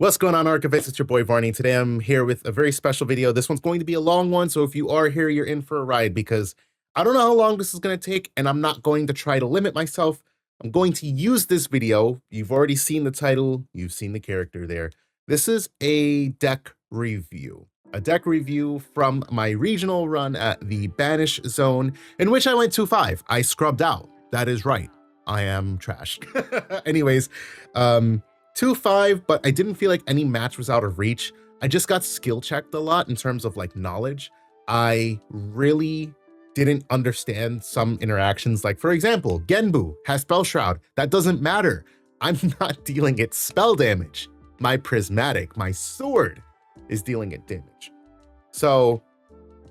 What's going on, Archivists? It's your boy Varney. Today I'm here with a very special video. This one's going to be a long one, so if you are here, you're in for a ride because I don't know how long this is going to take, and I'm not going to try to limit myself. I'm going to use this video. You've already seen the title. You've seen the character there. This is a deck review. A deck review from my regional run at the Banish Zone, in which I went 2-5. I scrubbed out. That is right. I am trash. Anyways, 2-5, but I didn't feel like any match was out of reach. I just got skill checked a lot in terms of like knowledge. I really didn't understand some interactions. Like, for example, Genbu has Spell Shroud. That doesn't matter. I'm not dealing it spell damage. My Prismatic, my sword, is dealing it damage. So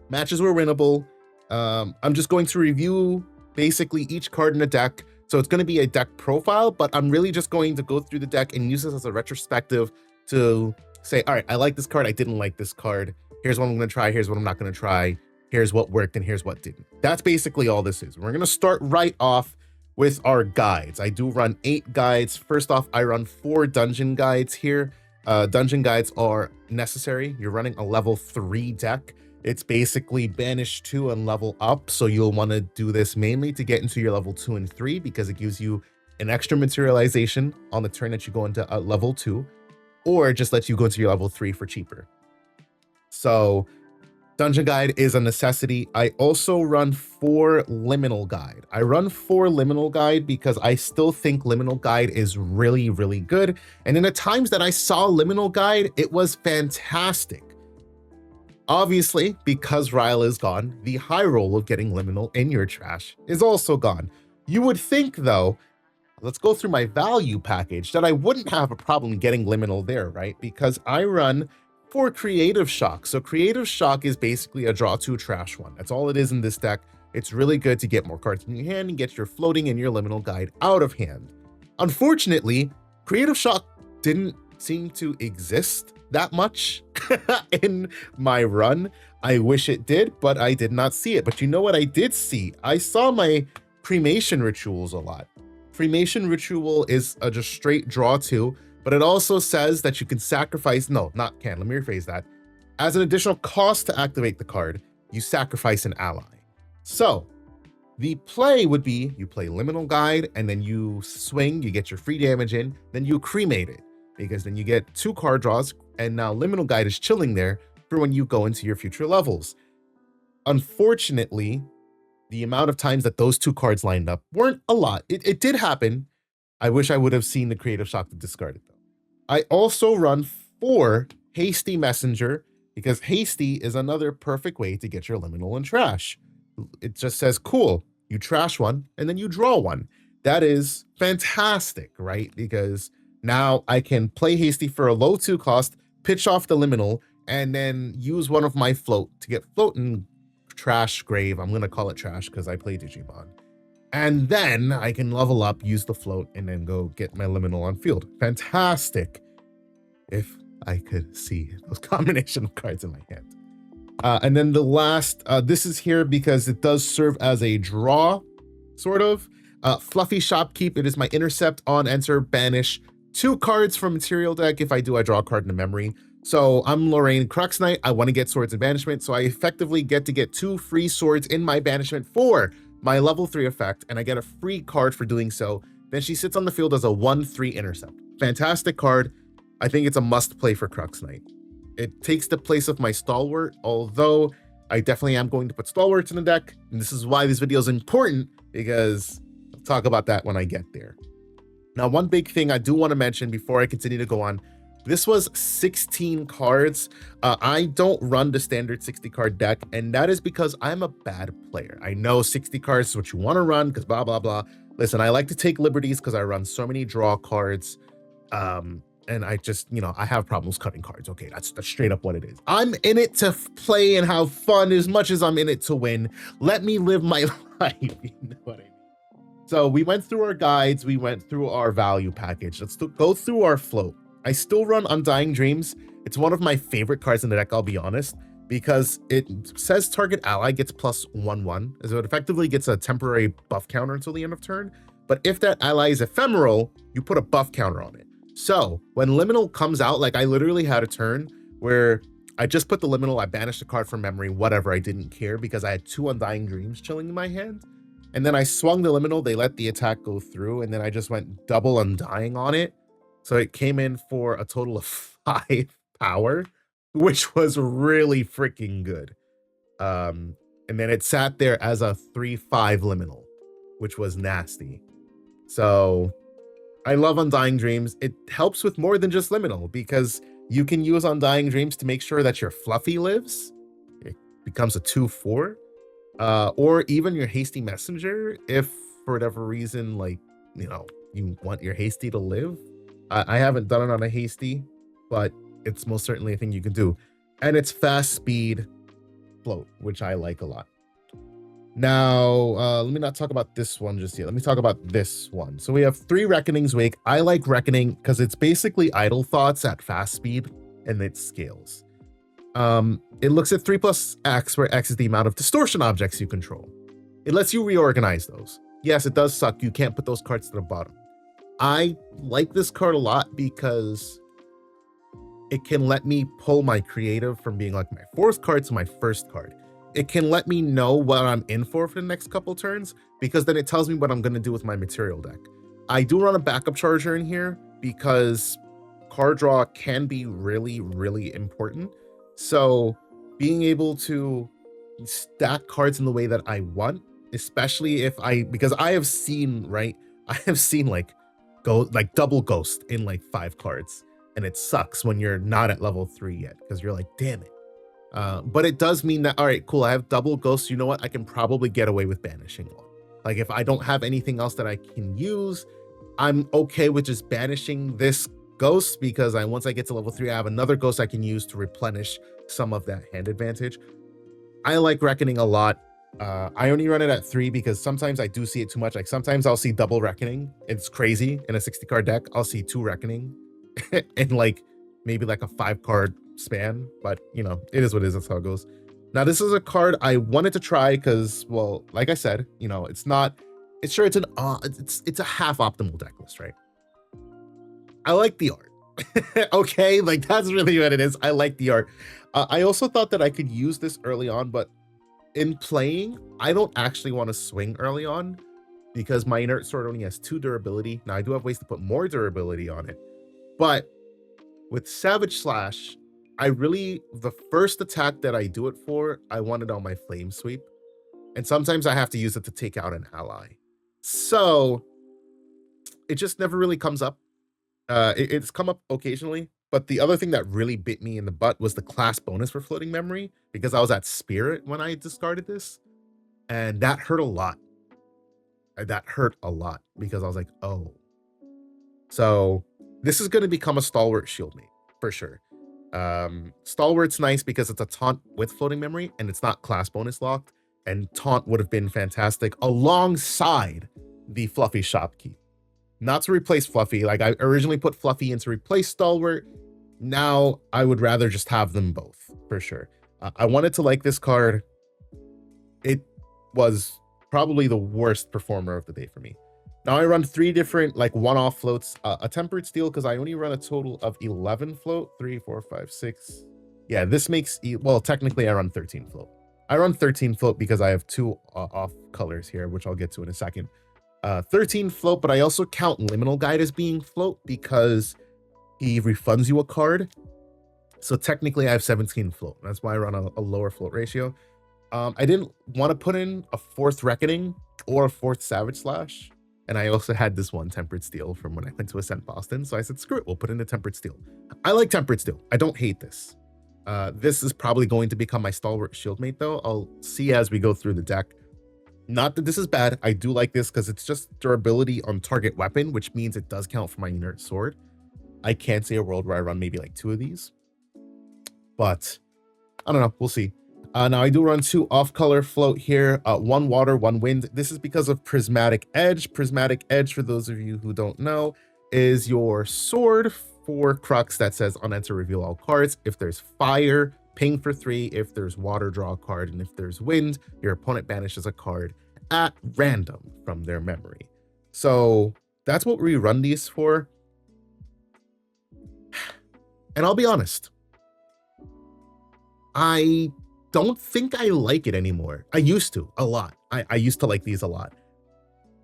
matches were winnable. I'm just going to review basically each card in the deck. So it's going to be a deck profile, but I'm really just going to go through the deck and use this as a retrospective to say, all right, I like this card. I didn't like this card. Here's what I'm going to try. Here's what I'm not going to try. Here's what worked and here's what didn't. That's basically all this is. We're going to start right off with our guides. I do run 8 guides. First off, I run 4 dungeon guides here. Dungeon guides are necessary. You're running a level 3 deck. It's basically Banish 2 and level up. So you'll want to do this mainly to get into your level 2 and 3 because it gives you an extra materialization on the turn that you go into level 2, or just lets you go into your level 3 for cheaper. So Dungeon Guide is a necessity. I also run 4 Liminal Guide. I run 4 Liminal Guide because I still think Liminal Guide is really, really good. And in the times that I saw Liminal Guide, it was fantastic. Obviously, because Ryle is gone, the high roll of getting Liminal in your trash is also gone. You would think, though, let's go through my value package, that I wouldn't have a problem getting Liminal there, right? Because I run 4 Creative Shock. So Creative Shock is basically a draw 2 trash one. That's all it is in this deck. It's really good to get more cards in your hand and get your floating and your Liminal Guide out of hand. Unfortunately, Creative Shock didn't seem to exist that much in my run. I wish it did, but I did not see it. But you know what I did see? I saw my Cremation Rituals a lot. Cremation Ritual is a just straight draw 2, but it also says that you can sacrifice, no, not can, let me rephrase that. As an additional cost to activate the card, you sacrifice an ally. So the play would be you play Liminal Guide and then you swing, you get your free damage in, then you cremate it, because then you get 2 card draws, and now Liminal Guide is chilling there for when you go into your future levels. Unfortunately, the amount of times that those 2 cards lined up weren't a lot. It did happen. I wish I would have seen the Creative Shock to discard it, though. I also run 4 Hasty Messenger, because Hasty is another perfect way to get your Liminal and trash. It just says, cool, you trash one, and then you draw one. That is fantastic, right? Because now I can play Hasty for a low 2 cost, pitch off the Liminal, and then use one of my float to get float and trash grave. I'm going to call it trash because I play Digimon. And then I can level up, use the float, and then go get my Liminal on field. Fantastic. If I could see those combination of cards in my hand. And then the last, this is here because it does serve as a draw, sort of. Fluffy Shopkeep, it is my intercept on enter, banish 2 cards from material deck. If I do, I draw a card in a memory. So I'm Lorraine Crux Knight. I want to get swords in banishment. So I effectively get to get 2 free swords in my banishment for my level 3 effect. And I get a free card for doing so. Then she sits on the field as a 1/3 intercept. Fantastic card. I think it's a must play for Crux Knight. It takes the place of my Stalwart, although I definitely am going to put Stalwarts in the deck. And this is why this video is important, because I'll talk about that when I get there. Now, one big thing I do want to mention before I continue to go on, this was 16 cards. I don't run the standard 60 card deck, and that is because I'm a bad player. I know 60 cards is what you want to run because blah, blah, blah. Listen, I like to take liberties because I run so many draw cards. And I just, I have problems cutting cards. Okay, that's straight up what it is. I'm in it to play and have fun as much as I'm in it to win. Let me live my life. You know what I mean? So we went through our guides. We went through our value package. Let's go through our float. I still run Undying Dreams. It's one of my favorite cards in the deck, I'll be honest, because it says target ally gets +1/1. So it effectively gets a temporary buff counter until the end of turn. But if that ally is ephemeral, you put a buff counter on it. So when Liminal comes out, like I literally had a turn where I just put the Liminal, I banished a card from memory, whatever, I didn't care because I had 2 Undying Dreams chilling in my hand. And then I swung the Liminal, they let the attack go through, and then I just went double Undying on it. So it came in for a total of 5 power, which was really freaking good. And then it sat there as a 3/5 Liminal, which was nasty. So I love Undying Dreams. It helps with more than just Liminal because you can use Undying Dreams to make sure that your Fluffy lives. It becomes a 2/4. Or even your Hasty Messenger, if for whatever reason, like, you know, you want your Hasty to live. I haven't done it on a Hasty, but it's most certainly a thing you can do. And it's fast speed float, which I like a lot. Now, let me not talk about this one just yet. Let me talk about this one. So we have 3 Reckoning's Wake. I like Reckoning because it's basically Idle Thoughts at fast speed, and it scales. It looks at 3 + X, where X is the amount of distortion objects you control. It lets you reorganize those. Yes, it does suck. You can't put those cards to the bottom. I like this card a lot because it can let me pull my creative from being like my 4th card to my 1st card. It can let me know what I'm in for the next couple turns, because then it tells me what I'm going to do with my material deck. I do run a backup charger in here because card draw can be really, really important. So being able to stack cards in the way that I want, especially if because I have seen, right? I have seen like double ghost in like 5 cards, and it sucks when you're not at level 3 yet because you're like, damn it. But it does mean that, all right, cool, I have double ghosts. You know what? I can probably get away with banishing one. Like if I don't have anything else that I can use, I'm okay with just banishing this ghost because once I get to level 3, I have another ghost I can use to replenish some of that hand advantage. I like Reckoning a lot. I only run it at 3 because sometimes I do see it too much. Like sometimes I'll see double Reckoning. It's crazy. In a 60 card deck, I'll see 2 Reckoning and like maybe like a 5 card span, but you know, it is what it is. That's how it goes. Now, this is a card I wanted to try because, well, like I said, you know, it's a half optimal deck list, right? I like the art. Okay, like that's really what it is. I like the art. I also thought that I could use this early on, but in playing, I don't actually want to swing early on because my Inert Sword only has 2 durability. Now, I do have ways to put more durability on it, but with Savage Slash, the first attack that I do it for, I want it on my Flame Sweep. And sometimes I have to use it to take out an ally. So it just never really comes up. It's come up occasionally, but the other thing that really bit me in the butt was the class bonus for Floating Memory, because I was at Spirit when I discarded this, and that hurt a lot. That hurt a lot because I was like, oh. So this is going to become a Stalwart Shieldmate for sure. Stalwart's nice because it's a taunt with Floating Memory and it's not class bonus locked, and taunt would have been fantastic alongside the Fluffy Shopkeep. Not to replace Fluffy. Like I originally put Fluffy in to replace Stalwart. Now I would rather just have them both for sure. I wanted to like this card. It was probably the worst performer of the day for me. Now I run 3 different like one-off floats, a Tempered Steel because I only run a total of 11 float, 3, 4, 5, 6. Yeah, this makes, well, technically I run 13 float. I run 13 float because I have 2 off colors here, which I'll get to in a second. 13 float, but I also count Liminal Guide as being float because he refunds you a card. So technically I have 17 float. That's why I run a lower float ratio. I didn't want to put in a 4th Reckoning or a 4th Savage Slash. And I also had this one Tempered Steel from when I went to Ascent Boston. So I said, screw it, we'll put in a Tempered Steel. I like Tempered Steel. I don't hate this. This is probably going to become my Stalwart Shieldmate though. I'll see as we go through the deck. Not that this is bad. I do like this because it's just durability on target weapon, which means it does count for my Inert Sword. I can't see a world where I run maybe like 2 of these, but I don't know. We'll see. Now I do run 2 off-color float here, 1 water, 1 wind. This is because of Prismatic Edge. Prismatic Edge, for those of you who don't know, is your sword for Crux that says on enter reveal all cards. If there's fire, ping for 3. If there's water, draw a card. And if there's wind, your opponent banishes a card at random from their memory. So that's what we run these for. And I'll be honest, I don't think I like it anymore. I used to a lot. I used to like these a lot.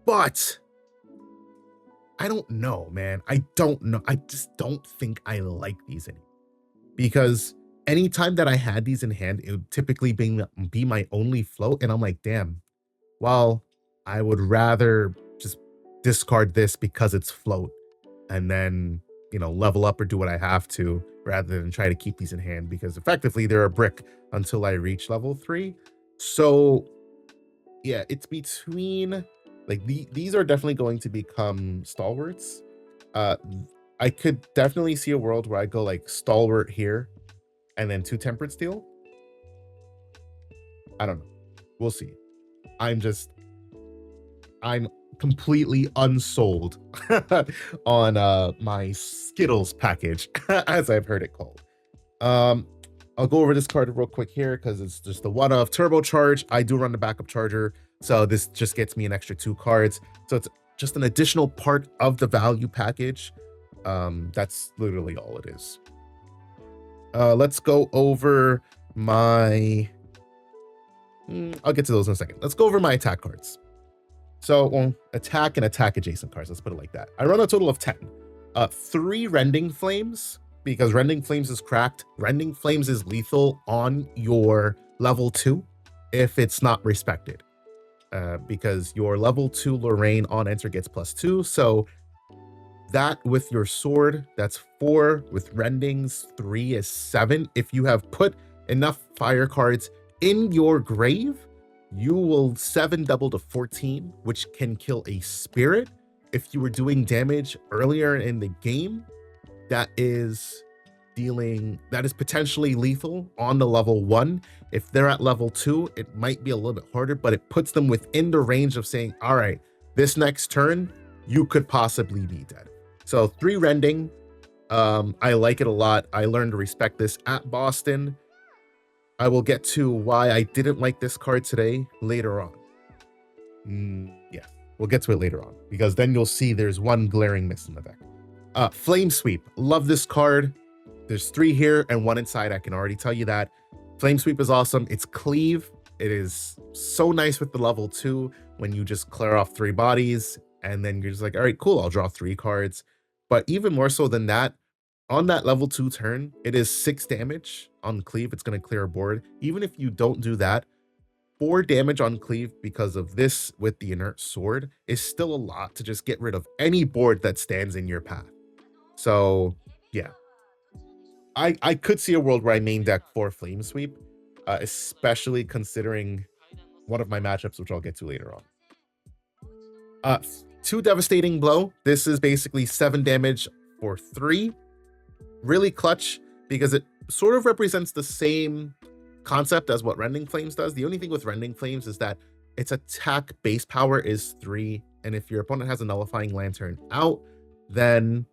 But I don't know, man. I don't know. I just don't think I like these anymore. Because anytime that I had these in hand, it would typically be my only float. And I'm like, damn, well, I would rather just discard this because it's float and then, you know, level up or do what I have to rather than try to keep these in hand, because effectively they're a brick until I reach level 3. So yeah, it's between like these are definitely going to become stalwarts. I could definitely see a world where I go like stalwart here and then 2 tempered steel. I don't know. We'll see. I'm completely unsold on my Skittles package, as I've heard it called. I'll go over this card real quick here because it's just the one of turbocharge. I do run the backup charger, so this just gets me an extra 2 cards. So it's just an additional part of the value package. That's literally all it is. Let's go over my... I'll get to those in a second. Let's go over my attack cards. So attack and attack adjacent cards. Let's put it like that. I run a total of 10. 3 Rending Flames, because Rending Flames is cracked. Rending Flames is lethal on your level 2 if it's not respected. Because your level 2 Lorraine on enter gets +2. So that with your sword, that's 4. With Rendings, 3 is 7. If you have put enough fire cards in your grave, you will 7 double to 14, which can kill a spirit. If you were doing damage earlier in the game, that is potentially lethal on the level 1. If they're at level 2, it might be a little bit harder, but it puts them within the range of saying, all right, this next turn, you could possibly be dead. So 3 Rending, I like it a lot. I learned to respect this at Boston. I will get to why I didn't like this card today later on. Yeah, we'll get to it later on, because then you'll see there's one glaring miss in the deck. Flame Sweep, love this card. There's 3 here and 1 inside, I can already tell you that. Flame Sweep is awesome. It's cleave. It is so nice with the level 2 when you just clear off 3 bodies and then you're just like, all right, cool, I'll draw 3 cards. But even more so than that, on that level 2 turn, it is 6 damage on cleave. It's going to clear a board. Even if you don't do that, 4 damage on cleave because of this with the inert sword is still a lot to just get rid of any board that stands in your path. So yeah, I could see a world where I main deck 4 Flame Sweep, especially considering one of my matchups, which I'll get to later on. 2 Devastating Blow. This is basically 7 damage for 3. Really clutch because it sort of represents the same concept as what Rending Flames does. The only thing with Rending Flames is that its attack base power is 3, and if your opponent has a Nullifying Lantern out, then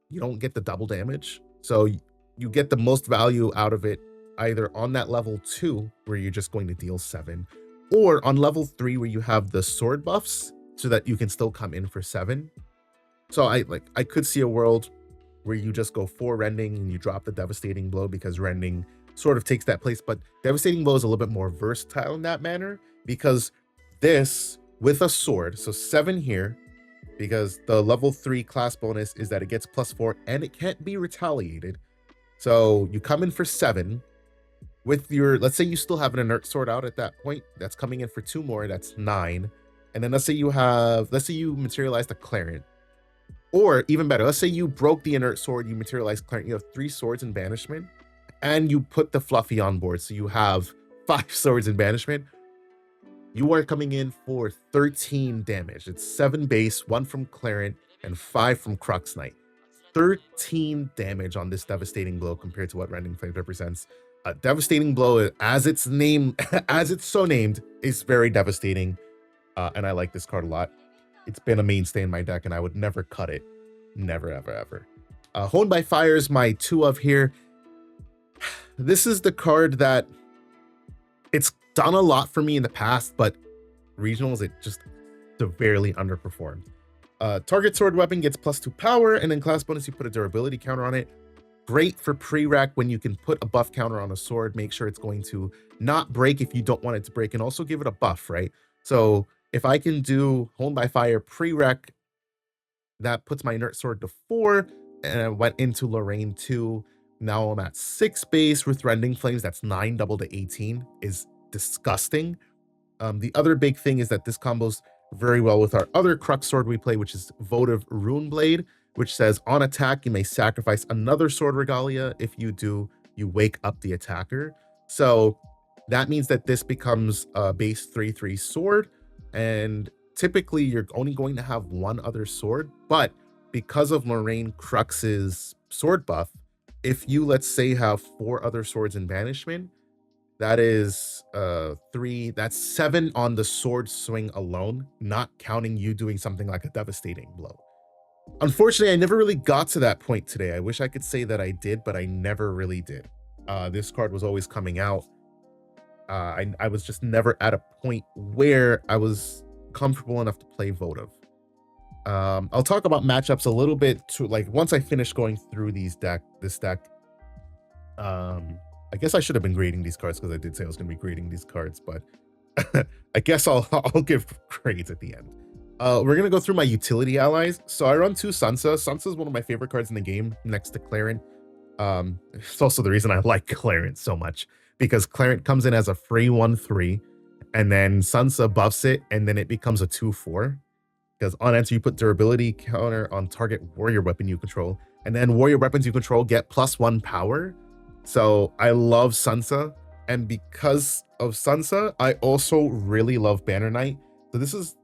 you don't get the double damage. So you get the most value out of it either on that level 2 where you're just going to deal 7, or on level 3 where you have the sword buffs so that you can still come in for 7. So I could see a world where you just go 4 Rending and you drop the Devastating Blow, because Rending sort of takes that place, but Devastating Blow is a little bit more versatile in that manner, because this with a sword, so 7 here, because the level 3 class bonus is that it gets +4 and it can't be retaliated. So you come in for 7 with your, let's say you still have an inert sword out at that point, that's coming in for 2 more, that's 9. And then let's say you materialize the Clarent. Or even better, let's say you broke the inert sword, you materialize Clarent, you have 3 swords in banishment, and you put the Fluffy on board, so you have 5 swords in banishment. You are coming in for 13 damage. It's 7 base, 1 from Clarent, and 5 from Crux Knight. 13 damage on this Devastating Blow compared to what Rending Flames represents. A Devastating Blow, as it's named, as it's so named, is very devastating, and I like this card a lot. It's been a mainstay in my deck, and I would never cut it. Never, ever, ever. Honed by Fire is my 2 of here. This is the card that it's done a lot for me in the past, but regionals, it just severely underperformed. Target sword weapon gets +2 power, and then class bonus, you put a durability counter on it. great for pre-rec when you can put a buff counter on a sword, make sure it's going to not break if you don't want it to break, and also give it a buff, right? So if I can do Honed by Fire pre-rec, that puts my inert sword to 4, and I went into Lorraine 2. Now I'm at 6 base with Rending Flames. That's 9 double to 18 is disgusting. The other big thing is that this combos very well with our other Crux sword we play, which is Votive Runeblade, which says on attack, you may sacrifice another sword regalia. If you do, you wake up the attacker. So that means that this becomes a base 3/3 sword, and typically you're only going to have one other sword, but because of Lorraine Crux's sword buff, if you, let's say, have 4 other swords in banishment, that is 3, that's 7 on the sword swing alone, not counting you doing something like a devastating blow. Unfortunately, I never really got to that point today. I wish I could say that I did, but I never really did. This card was always coming out. I was just never at a point where I was comfortable enough to play Votive. I'll talk about matchups a little bit to, like, once I finish going through this deck. I guess I should have been grading these cards because I did say I was going to be grading these cards, but I guess I'll give grades at the end. We're going to go through my utility allies. So I run 2 Sansa. Sansa is one of my favorite cards in the game next to Clarent. It's also the reason I like Clarent so much, because Clarent comes in as a free 1/3, and then Sansa buffs it, and then it becomes a 2/4. Because on answer, you put durability counter on target warrior weapon you control, and then warrior weapons you control get +1 power. So I love Sansa, and because of Sansa, I also really love Banner Knight. So this is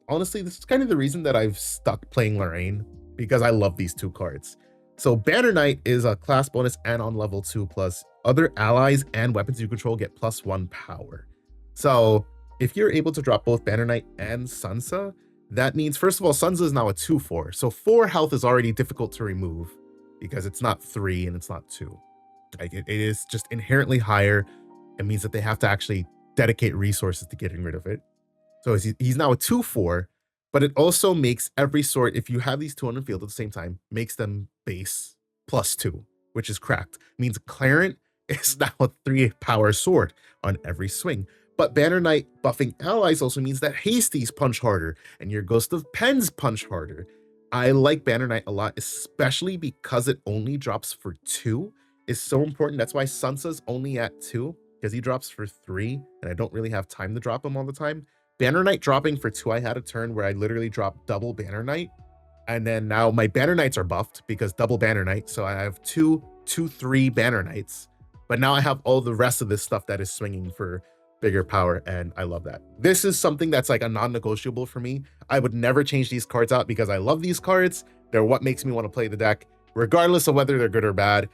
honestly, this is kind of the reason that I've stuck playing Lorraine, because I love these 2 cards. So Banner Knight is a class bonus and on level 2 plus other allies and weapons you control get +1 power. So if you're able to drop both Banner Knight and Sansa, that means, first of all, Sansa is now a 2/4. So 4 health is already difficult to remove because it's not 3 and it's not 2. Like it is just inherently higher. It means that they have to actually dedicate resources to getting rid of it. So he's now a 2/4, but it also makes every sword, if you have these 2 on the field at the same time, makes them base +2, which is cracked. It means Clarent is now a 3 power sword on every swing. But Banner Knight buffing allies also means that Hasty's punch harder and your Ghost of Pens punch harder. I like Banner Knight a lot, especially because it only drops for 2. Is so important. That's why Sansa's only at 2, because he drops for 3, and I don't really have time to drop him all the time. Banner Knight dropping for 2, I had a turn where I literally dropped double Banner Knight, and then now my Banner Knights are buffed because double Banner Knight, so I have 2/3 Banner Knights, but now I have all the rest of this stuff that is swinging for bigger power, and I love that. This is something that's like a non-negotiable for me. I would never change these cards out because I love these cards. They're what makes me want to play the deck, regardless of whether they're good or bad.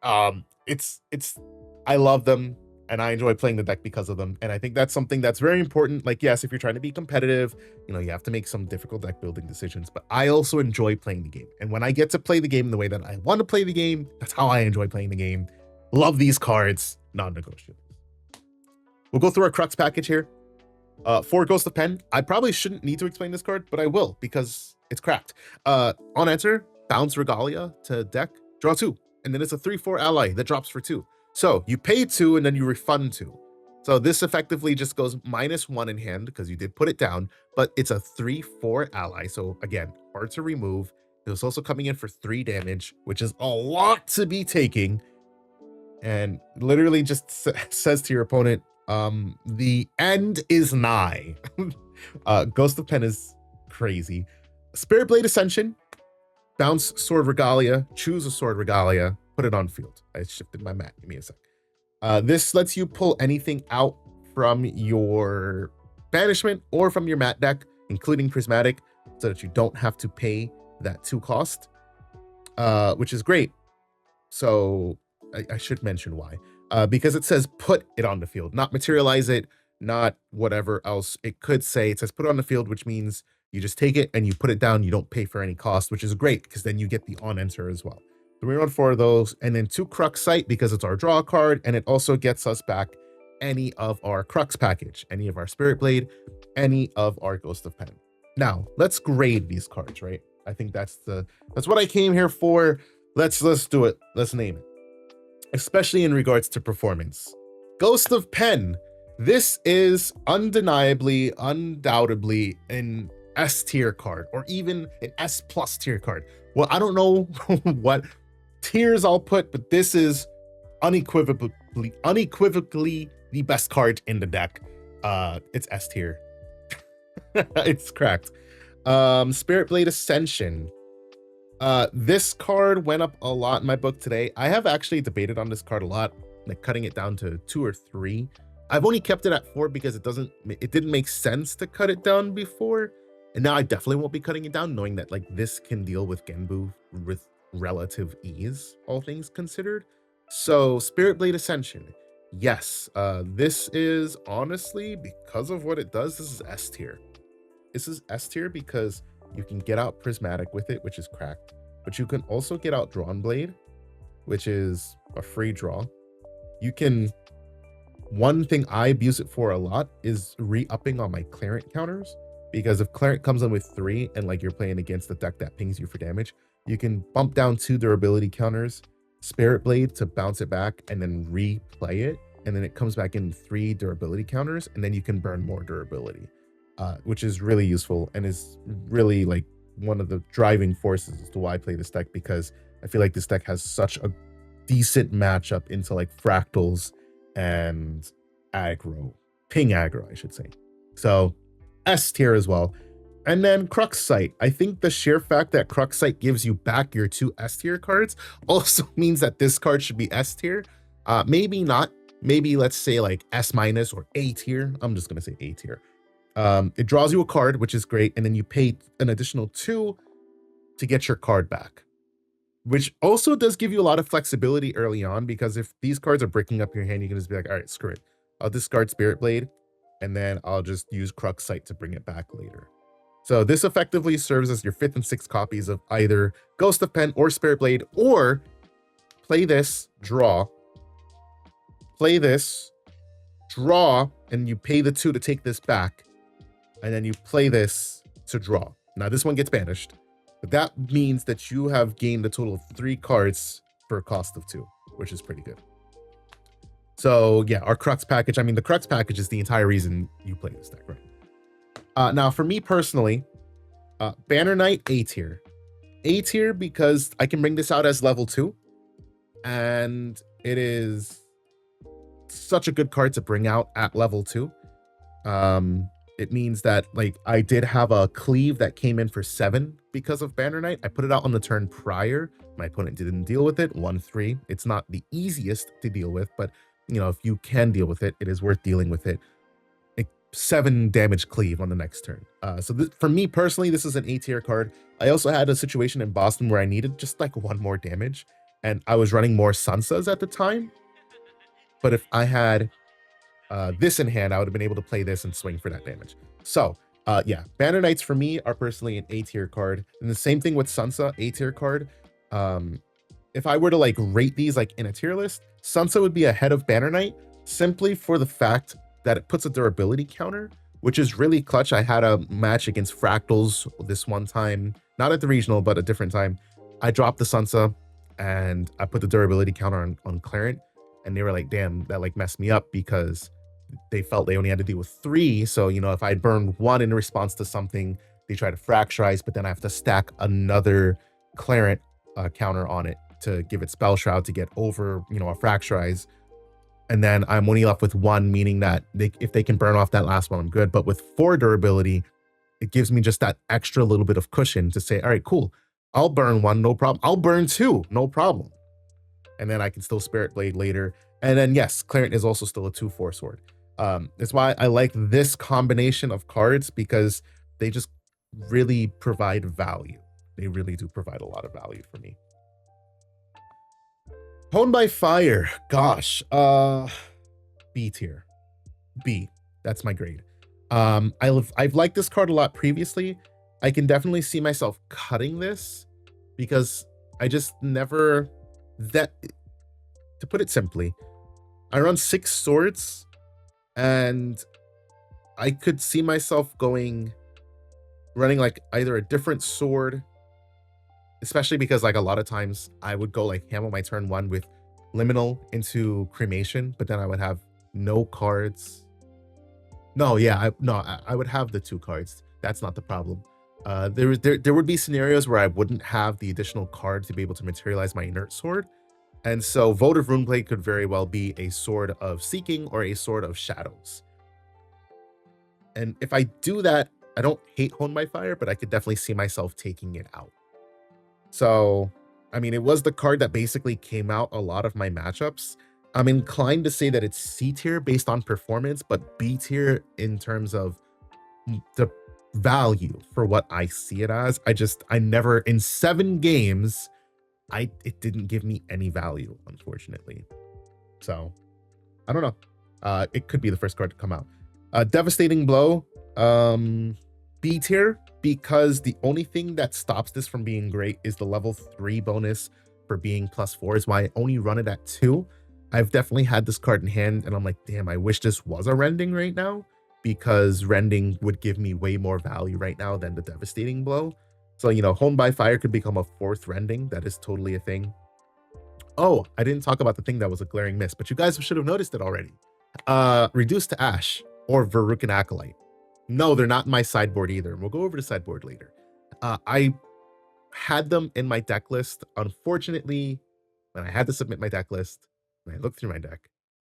I love them, and I enjoy playing the deck because of them, and I think that's something that's very important. Like, yes, if you're trying to be competitive, you know, you have to make some difficult deck building decisions, but I also enjoy playing the game, and when I get to play the game the way that I want to play the game, that's how I enjoy playing the game. Love these cards, non-negotiable. We'll go through our Crux package here. For Ghost of Pen, I probably shouldn't need to explain this card, but I will because it's cracked. On answer, bounce Regalia to deck, draw 2, and then it's a 3/4 ally that drops for 2. So you pay 2 and then you refund 2. So this effectively just goes -1 in hand because you did put it down, but it's a 3/4 ally. So again, hard to remove. It was also coming in for 3 damage, which is a lot to be taking. And literally just says to your opponent, the end is nigh. Ghost of Pen is crazy. Spirit Blade Ascension, bounce Sword Regalia, choose a Sword Regalia, put it on field. I shifted my mat, give me a sec. This lets you pull anything out from your banishment or from your mat deck, including Prismatic, so that you don't have to pay that 2 cost, which is great. So I should mention why. Because it says put it on the field, not materialize it, not whatever else it could say. It says put it on the field, which means you just take it and you put it down. You don't pay for any cost, which is great because then you get the on enter as well. So we run 4 of those, and then 2 Crux Sight because it's our draw card, and it also gets us back any of our Crux package, any of our Spirit Blade, any of our Ghost of Pen. Now let's grade these cards, right? I think that's what I came here for. Let's do it. Let's name it. Especially in regards to performance. Ghost of Pen. This is undeniably, undoubtedly an S tier card, or even an S plus tier card. Well, I don't know what tiers I'll put, but this is unequivocally the best card in the deck. It's S tier. It's cracked. Spirit Blade Ascension. This card went up a lot in my book today. I have actually debated on this card a lot, like cutting it down to 2 or 3. I've only kept it at 4 because it didn't make sense to cut it down before. And now I definitely won't be cutting it down, knowing that like this can deal with Genbu with relative ease, all things considered. So Spirit Blade Ascension. Yes, this is honestly, because of what it does, this is S tier. This is S tier because you can get out Prismatic with it, which is cracked, but you can also get out Drawn Blade, which is a free draw. You can, one thing I abuse it for a lot is re-upping on my Clarent counters, because if Clarent comes in with 3 and like you're playing against the deck that pings you for damage, you can bump down 2 durability counters, Spirit Blade to bounce it back, and then replay it, and then it comes back in 3 durability counters, and then you can burn more durability. Which is really useful and is really like one of the driving forces as to why I play this deck, because I feel like this deck has such a decent matchup into like fractals and aggro, ping aggro, I should say. So S tier as well. And then Crux Sight. I think the sheer fact that Crux Sight gives you back your 2 S tier cards also means that this card should be S tier. Maybe not. Maybe let's say like S minus or A tier. I'm just gonna say A tier. It draws you a card, which is great, and then you pay an additional 2 to get your card back, which also does give you a lot of flexibility early on, because if these cards are breaking up your hand, you can just be like, all right, screw it, I'll discard Spirit Blade, and then I'll just use Crux Sight to bring it back later. So this effectively serves as your 5th and 6th copies of either Ghost of Pen or Spirit Blade, or play this, draw, play this, draw, and you pay the 2 to take this back, and then you play this to draw. Now this one gets banished, but that means that you have gained a total of 3 cards for a cost of 2, which is pretty good. So yeah, our Crux package, I mean, the Crux package is the entire reason you play this deck, right? Now for me personally, Banner Knight, A tier. A tier because I can bring this out as level 2, and it is such a good card to bring out at level 2. It means that like I did have a cleave that came in for 7 because of Banner Knight. I put it out on the turn prior. My opponent didn't deal with it. 1-3. It's not the easiest to deal with, but you know, if you can deal with it, it is worth dealing with it. 7 damage cleave on the next turn. So for me personally, this is an A tier card. I also had a situation in Boston where I needed just like 1 more damage, and I was running more Sansas at the time. But if I had this in hand, I would have been able to play this and swing for that damage. So yeah, Banner Knights for me are personally an A tier card, and the same thing with Sansa, A tier card. If I were to like rate these like in a tier list, Sansa would be ahead of Banner Knight, simply for the fact that it puts a durability counter, which is really clutch. I had a match against Fractals this one time, not at the regional, but a different time. I dropped the Sansa and I put the durability counter on Clarent, and they were like, damn, that like messed me up, because they felt they only had to deal with 3. So, you know, if I burned 1 in response to something, they try to fracturize, but then I have to stack another Clarent counter on it to give it Spell Shroud to get over, you know, a fracturize. And then I'm only left with 1, meaning that if they can burn off that last one, I'm good. But with 4 durability, it gives me just that extra little bit of cushion to say, all right, cool, I'll burn 1, no problem. I'll burn 2, no problem. And then I can still Spirit Blade later. And then yes, Clarent is also still a 2/4 sword. That's why I like this combination of cards, because they just really provide value. They really do provide a lot of value for me. Honed by Fire, gosh, B tier. B, that's my grade. I've liked this card a lot previously. I can definitely see myself cutting this, because I just never, to put it simply, I run 6 swords, and I could see myself running like either a different sword especially because like a lot of times I would go like ham on my turn 1 with liminal into cremation, but then I would have no cards. No, yeah, I would have the 2 cards. That's not the problem. There would be scenarios where I wouldn't have the additional card to be able to materialize my inert sword. And so Votive Runeblade could very well be a Sword of Seeking or a Sword of Shadows. And if I do that, I don't hate Honed by Fire, but I could definitely see myself taking it out. So, I mean, it was the card that basically came out a lot of my matchups. I'm inclined to say that it's C tier based on performance, but B tier in terms of the value for what I see it as. I never, in 7 games, it didn't give me any value, unfortunately. So I don't know. It could be the first card to come out. Devastating Blow, B tier, because the only thing that stops this from being great is the level 3 bonus for being +4 is why I only run it at 2. I've definitely had this card in hand and I'm like, damn, I wish this was a rending right now, because rending would give me way more value right now than the Devastating Blow. So, you know, Honed by Fire could become a 4th rending. That is totally a thing. Oh, I didn't talk about the thing that was a glaring miss, but you guys should have noticed it already. Reduced to Ash or Verucan Acolyte. No, they're not in my sideboard either. We'll go over to sideboard later. I had them in my deck list. Unfortunately, when I had to submit my deck list, when I looked through my deck,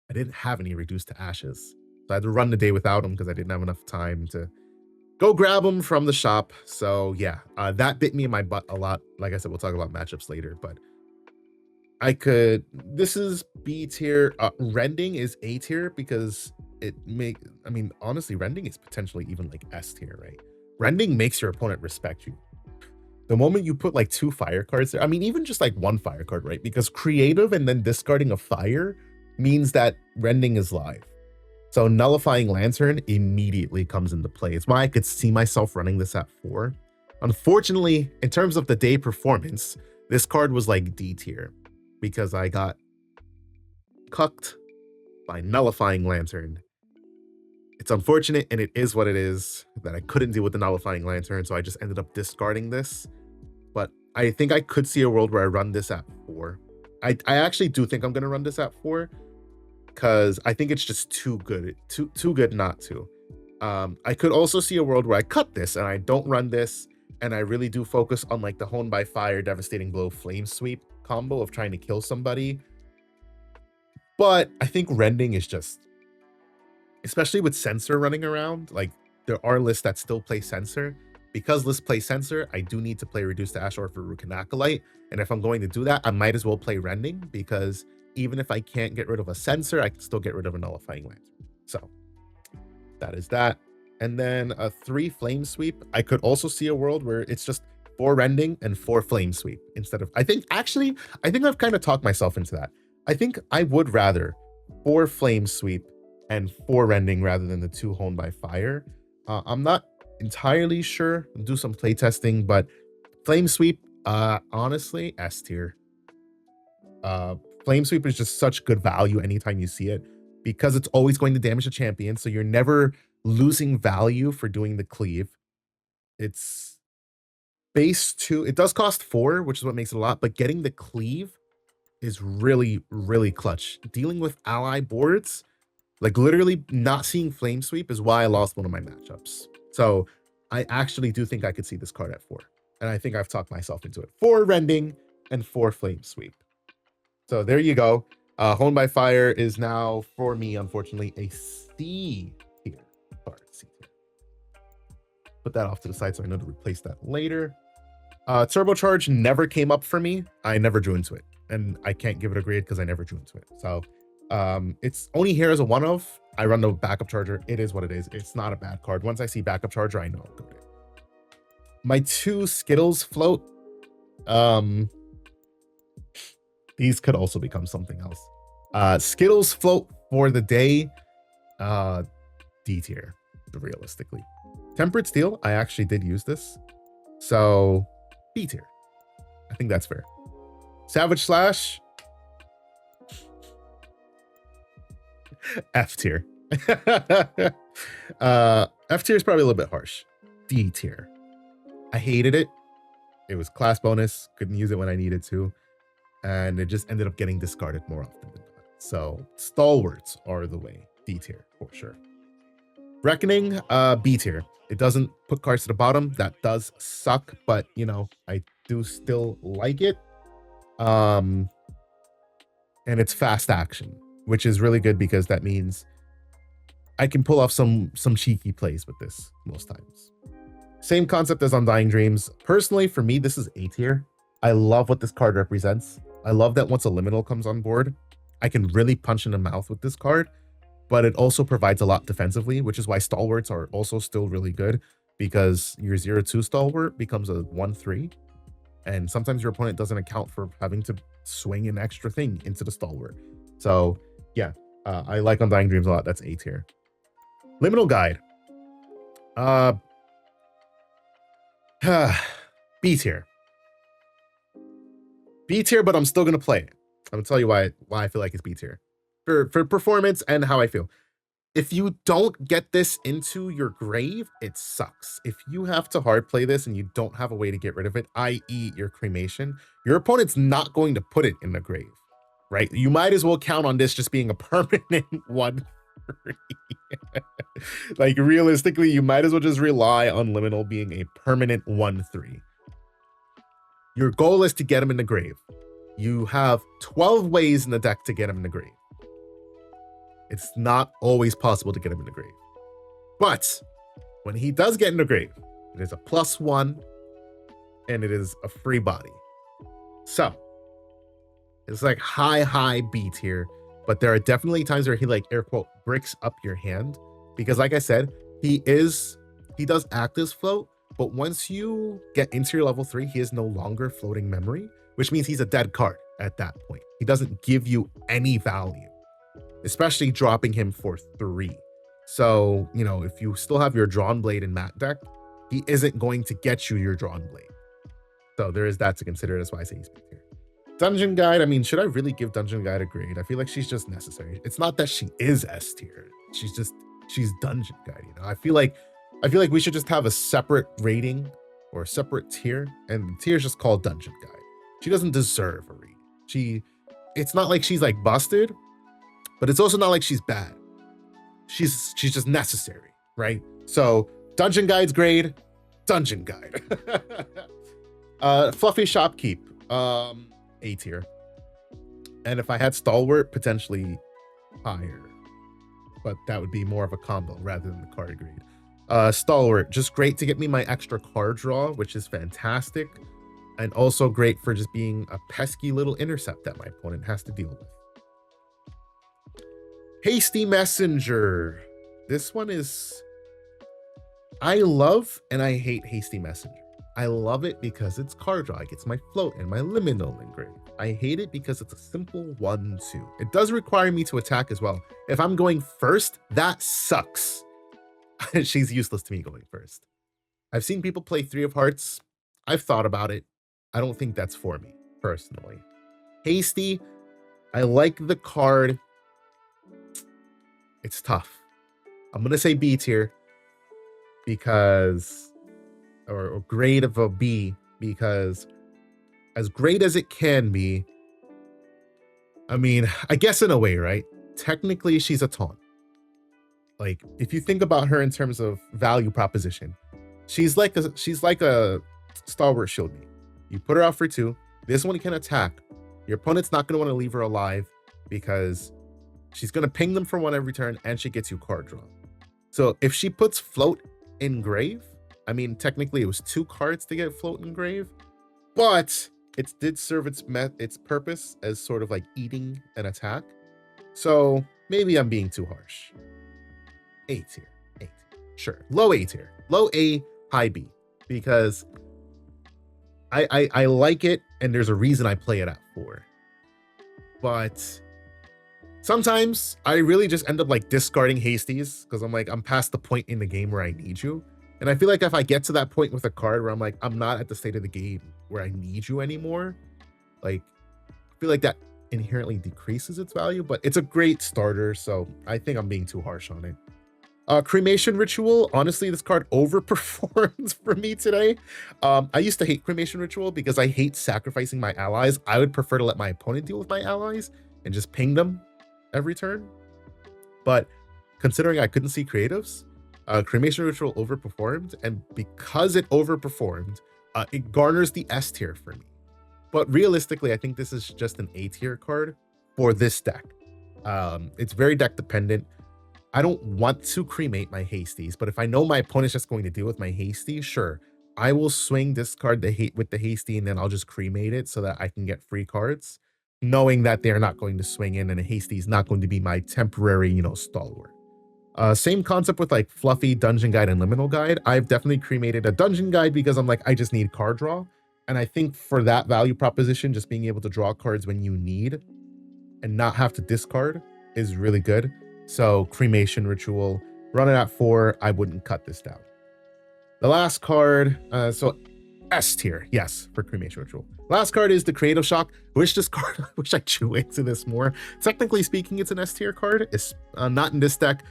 I didn't have any Reduced to Ashes. So I had to run the day without them because I didn't have enough time to go grab them from the shop. So yeah, that bit me in my butt a lot. Like I said, we'll talk about matchups later, but this is B tier. Rending is A tier because honestly, Rending is potentially even like S tier, right? Rending makes your opponent respect you. The moment you put like 2 fire cards there, I mean, even just like 1 fire card, right? Because creative and then discarding a fire means that Rending is live. So Nullifying Lantern immediately comes into play. It's why I could see myself running this at 4. Unfortunately, in terms of the day performance, this card was like D tier because I got cucked by Nullifying Lantern. It's unfortunate, and it is what it is, that I couldn't deal with the Nullifying Lantern, so I just ended up discarding this. But I think I could see a world where I run this at 4. I actually do think I'm going to run this at 4, because I think it's just too good. Too good not to. I could also see a world where I cut this, and I don't run this, and I really do focus on like the Honed by Fire, Devastating Blow, Flame Sweep combo of trying to kill somebody. But I think Rending is just, especially with Censor running around, like there are lists that still play Censor. Because lists play Censor, I do need to play Reduced to Ash or Verucan Acolyte. And if I'm going to do that, I might as well play Rending, because even if I can't get rid of a Censor, I can still get rid of a Nullifying Lantern. So that is that. And then a 3 Flame Sweep. I could also see a world where it's just 4 Rending and 4 Flame Sweep instead of, I think I've kind of talked myself into that. I think I would rather 4 Flame Sweep and 4 Rending rather than the 2 Honed by Fire. I'm not entirely sure. I'll do some play testing, but Flame Sweep, honestly, S tier. Flame Sweep is just such good value anytime you see it, because it's always going to damage the champion, so you're never losing value for doing the cleave. It's base 2. It does cost 4, which is what makes it a lot, but getting the cleave is really, really clutch. Dealing with ally boards, like literally not seeing Flame Sweep is why I lost one of my matchups. So I actually do think I could see this card at 4. And I think I've talked myself into it. 4 Rending and 4 Flame Sweep. So there you go. Honed by Fire is now, for me, unfortunately, a C tier card. C tier. Put that off to the side so I know to replace that later. Turbocharge never came up for me. I never drew into it. And I can't give it a grade because I never drew into it. So it's only here as a one-of. I run the backup charger. It is what it is. It's not a bad card. Once I see backup charger, I know I'll go to it. My 2 Skittles float. These could also become something else. Skittles float for the day. D tier, realistically. Tempered Steel, I actually did use this. So B tier. I think that's fair. Savage Slash. F tier. F tier is probably a little bit harsh. D tier. I hated it. It was class bonus, couldn't use it when I needed to, and it just ended up getting discarded more often than not. So stalwarts are the way. D tier for sure. Reckoning, B tier. It doesn't put cards to the bottom. That does suck, but you know, I do still like it. And it's fast action, which is really good because that means I can pull off some cheeky plays with this most times. Same concept as Undying Dreams. Personally, for me, this is A tier. I love what this card represents. I love that once a liminal comes on board, I can really punch in the mouth with this card, but it also provides a lot defensively, which is why stalwarts are also still really good, because your 0-2 stalwart becomes a 1-3, and sometimes your opponent doesn't account for having to swing an extra thing into the stalwart. So yeah, I like Undying Dreams a lot. That's A tier. Liminal Guide. B tier. B tier, but I'm still gonna play it. I'm gonna tell you why I feel like it's B tier. For performance and how I feel. If you don't get this into your grave, it sucks. If you have to hard play this and you don't have a way to get rid of it, i.e. your cremation, your opponent's not going to put it in the grave, right? You might as well count on this just being a permanent 1-3. Like realistically, you might as well just rely on Liminal being a permanent 1-3. Your goal is to get him in the grave. You have 12 ways in the deck to get him in the grave. It's not always possible to get him in the grave. But when he does get in the grave, it is a +1 and it is a free body. So it's like high B tier, but there are definitely times where he like air quote bricks up your hand, because like I said, he does act as float, but once you get into your level 3, he is no longer floating memory, which means he's a dead card at that point. He doesn't give you any value, especially dropping him for 3. So, you know, if you still have your Drawn Blade in Mat deck, he isn't going to get you your Drawn Blade. So there is that to consider. That's why I say he's B tier. Dungeon Guide, I mean, should I really give Dungeon Guide a grade? I feel like she's just necessary. It's not that she is S tier. She's Dungeon Guide, you know? I feel like we should just have a separate rating or a separate tier, and the tier is just called Dungeon Guide. She doesn't deserve a rating. It's not like she's like busted, but it's also not like she's bad. She's just necessary, right? So Dungeon Guide's grade, Dungeon Guide. Fluffy Shopkeep, A tier. And if I had Stalwart, potentially higher, but that would be more of a combo rather than the card grade. Stalwart, just great to get me my extra card draw, which is fantastic, and also great for just being a pesky little intercept that my opponent has to deal with. Hasty Messenger. This one is, I love and I hate Hasty Messenger. I love it because it's card draw. It gets my float and my liminal engraved. I hate it because it's a simple 1-2. It does require me to attack as well. If I'm going first, that sucks. She's useless to me going first. I've seen people play 3 of Hearts. I've thought about it. I don't think that's for me, personally. Hasty, I like the card. It's tough. I'm going to say B tier because, or grade of a B, because as great as it can be, I mean, I guess in a way, right? Technically, she's a taunt. Like, if you think about her in terms of value proposition, she's like a Stalwart Shield Me. You put her out for 2. This one can attack. Your opponent's not going to want to leave her alive because she's going to ping them for 1 every turn, and she gets you card draw. So if she puts Float in Grave, I mean, technically it was 2 cards to get Float in Grave, but it did serve its purpose as sort of like eating an attack. So maybe I'm being too harsh. A tier, sure. Low A tier, low A, high B, because I like it, and there's a reason I play it at 4. But sometimes I really just end up like discarding Hasties because I'm like, I'm past the point in the game where I need you. And I feel like if I get to that point with a card where I'm like, I'm not at the state of the game where I need you anymore, like, I feel like that inherently decreases its value, but it's a great starter. So I think I'm being too harsh on it. Cremation Ritual. Honestly, this card overperforms for me today. I used to hate Cremation Ritual because I hate sacrificing my allies. I would prefer to let my opponent deal with my allies and just ping them every turn. But considering I couldn't see creatives, Cremation Ritual overperformed, and because it overperformed, it garners the S tier for me. But realistically, I think this is just an A tier card for this deck. It's very deck dependent. I don't want to cremate my hasties, but if I know my opponent's just going to deal with my hasty, sure, I will swing this card with the hasty, and then I'll just cremate it so that I can get free cards, knowing that they're not going to swing in and a hasty is not going to be my temporary, you know, stalwart. Same concept with like Fluffy, Dungeon Guide, and Liminal Guide. I've definitely cremated a Dungeon Guide because I'm like, I just need card draw. And I think for that value proposition, just being able to draw cards when you need and not have to discard is really good. So Cremation Ritual, run it at 4. I wouldn't cut this down. The last card, so S tier, yes, for Cremation Ritual. Last card is the Creative Shock. I wish I chew into this more. Technically speaking, it's an S tier card. It's not in this deck